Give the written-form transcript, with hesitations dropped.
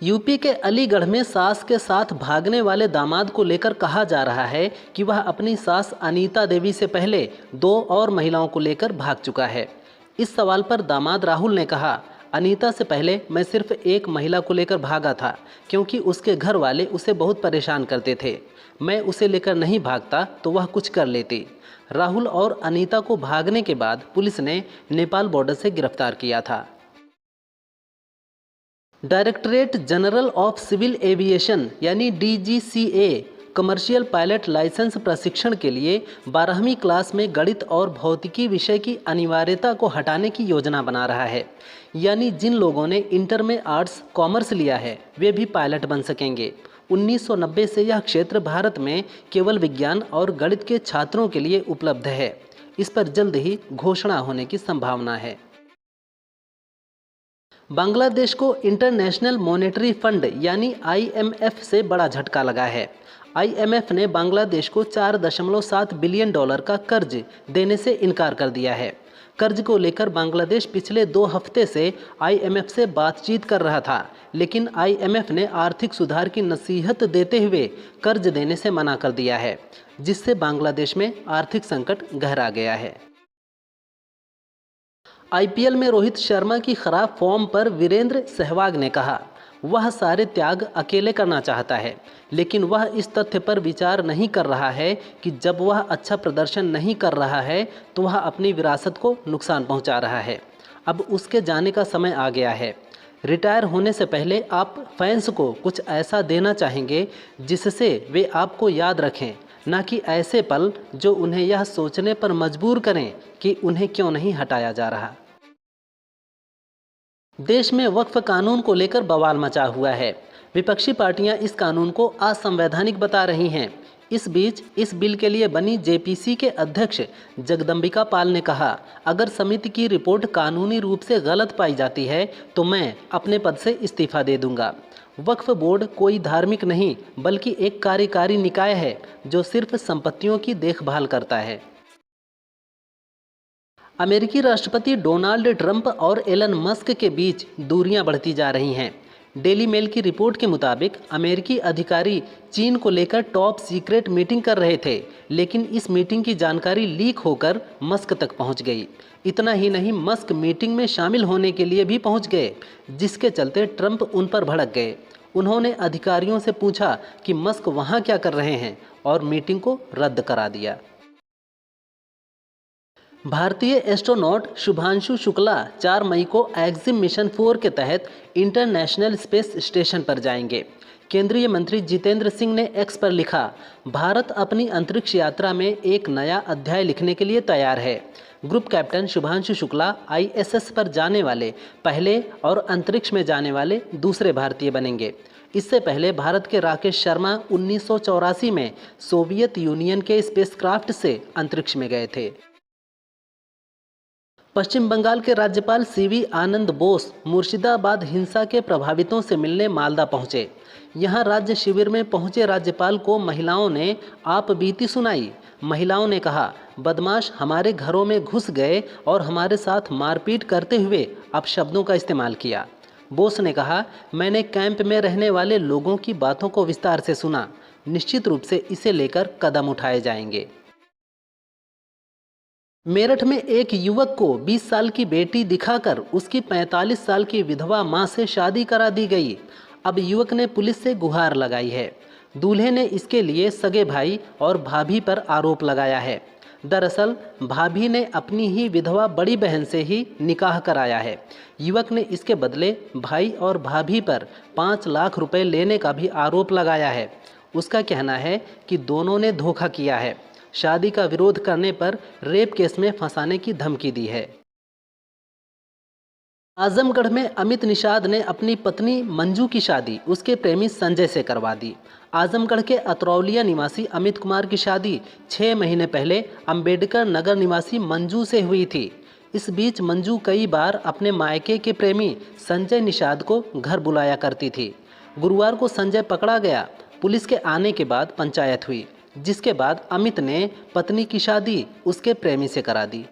UP के अलीगढ़ में सास के साथ भागने वाले दामाद को लेकर कहा जा रहा है कि वह अपनी सास अनीता देवी से पहले 2 और महिलाओं को लेकर भाग चुका है। इस सवाल पर दामाद राहुल ने कहा, अनीता से पहले मैं सिर्फ एक महिला को लेकर भागा था क्योंकि उसके घर वाले उसे बहुत परेशान करते थे। मैं उसे लेकर नहीं भागता तो वह कुछ कर लेती। राहुल और अनीता को भागने के बाद पुलिस ने नेपाल बॉर्डर से गिरफ्तार किया था। Directorate general of civil aviation यानी DGCA कमर्शियल पायलट लाइसेंस प्रशिक्षण के लिए 12वीं क्लास में गणित और भौतिकी विषय की अनिवार्यता को हटाने की योजना बना रहा है। यानी जिन लोगों ने इंटर में आर्ट्स कॉमर्स लिया है वे भी पायलट बन सकेंगे। 1990 से यह क्षेत्र भारत में केवल विज्ञान और गणित के छात्रों के लिए उपलब्ध है। इस पर जल्द ही घोषणा होने की संभावना है। बांग्लादेश को इंटरनेशनल मॉनेटरी फंड यानी IMF से बड़ा झटका लगा है। IMF ने बांग्लादेश को $4.7 बिलियन का कर्ज देने से इनकार कर दिया है। कर्ज को लेकर बांग्लादेश पिछले 2 हफ्ते से IMF से बातचीत कर रहा था, लेकिन IMF ने आर्थिक सुधार की नसीहत देते हुए कर्ज देने से मना कर दिया है, जिससे बांग्लादेश में आर्थिक संकट गहरा गया है। IPL में रोहित शर्मा की खराब फॉर्म पर वीरेंद्र सहवाग ने कहा, वह सारे त्याग अकेले करना चाहता है, लेकिन वह इस तथ्य पर विचार नहीं कर रहा है कि जब वह अच्छा प्रदर्शन नहीं कर रहा है तो वह अपनी विरासत को नुकसान पहुंचा रहा है। अब उसके जाने का समय आ गया है। रिटायर होने से पहले आप फैंस को कुछ ऐसा देना चाहेंगे जिससे वे आपको याद रखें, न कि ऐसे पल जो उन्हें यह सोचने पर मजबूर करें कि उन्हें क्यों नहीं हटाया जा रहा। देश में वक्फ कानून को लेकर बवाल मचा हुआ है। विपक्षी पार्टियां इस कानून को असंवैधानिक बता रही हैं। इस बीच इस बिल के लिए बनी JPC के अध्यक्ष जगदम्बिका पाल ने कहा, अगर समिति की रिपोर्ट कानूनी रूप से गलत पाई जाती है तो मैं अपने पद से इस्तीफा दे दूंगा। वक्फ बोर्ड कोई धार्मिक नहीं बल्कि एक कार्यकारी निकाय है जो सिर्फ संपत्तियों की देखभाल करता है। अमेरिकी राष्ट्रपति डोनाल्ड ट्रंप और एलन मस्क के बीच दूरियां बढ़ती जा रही हैं। डेली मेल की रिपोर्ट के मुताबिक अमेरिकी अधिकारी चीन को लेकर टॉप सीक्रेट मीटिंग कर रहे थे, लेकिन इस मीटिंग की जानकारी लीक होकर मस्क तक पहुंच गई। इतना ही नहीं, मस्क मीटिंग में शामिल होने के लिए भी पहुंच गए, जिसके चलते ट्रंप उन पर भड़क गए। उन्होंने अधिकारियों से पूछा कि मस्क वहां क्या कर रहे हैं और मीटिंग को रद्द करा दिया। भारतीय एस्ट्रोनॉट शुभांशु शुक्ला 4 मई को एक्जिम मिशन 4 के तहत इंटरनेशनल स्पेस स्टेशन पर जाएंगे। केंद्रीय मंत्री जितेंद्र सिंह ने X पर लिखा, भारत अपनी अंतरिक्ष यात्रा में एक नया अध्याय लिखने के लिए तैयार है। Group captain Shubhanshu Shukla ISS पर जाने वाले पहले और अंतरिक्ष में जाने वाले दूसरे भारतीय बनेंगे। इससे पहले भारत के राकेश शर्मा 1984 में सोवियत यूनियन के स्पेसक्राफ्ट से अंतरिक्ष में गए थे। पश्चिम बंगाल के राज्यपाल CV आनंद बोस मुर्शिदाबाद हिंसा के प्रभावितों से मिलने मालदा पहुंचे। यहां राज्य शिविर में पहुंचे राज्यपाल को महिलाओं ने आप बीती सुनाई। महिलाओं ने कहा, बदमाश हमारे घरों में घुस गए और हमारे साथ मारपीट करते हुए अपशब्दों का इस्तेमाल किया। बोस ने कहा, मैंने कैंप में रहने वाले लोगों की बातों को विस्तार से सुना। निश्चित रूप से इसे लेकर कदम उठाए जाएंगे। मेरठ में एक युवक को 20 साल की बेटी दिखाकर उसकी 45 साल की विधवा मां से शादी करा दी गई। अब युवक ने पुलिस से गुहार लगाई है। दूल्हे ने इसके लिए सगे भाई और भाभी पर आरोप लगाया है। दरअसल भाभी ने अपनी ही विधवा बड़ी बहन से ही निकाह कराया है। युवक ने इसके बदले भाई और भाभी पर 5 लाख रुपए लेने का भी आरोप लगाया है। उसका कहना है कि दोनों ने धोखा किया है। शादी का विरोध करने पर रेप केस में फंसाने की धमकी दी है। आजमगढ़ में अमित निषाद ने अपनी पत्नी मंजू की शादी उसके प्रेमी संजय से करवा दी। आजमगढ़ के अतरौलिया निवासी अमित कुमार की शादी 6 महीने पहले अंबेडकर नगर निवासी मंजू से हुई थी। इस बीच मंजू कई बार अपने मायके के प्रेमी संजय निषाद को घर बुलाया करती थी। गुरुवार को संजय पकड़ा गया। पुलिस के आने के बाद पंचायत हुई, जिसके बाद अमित ने पत्नी की शादी उसके प्रेमी से करा दी।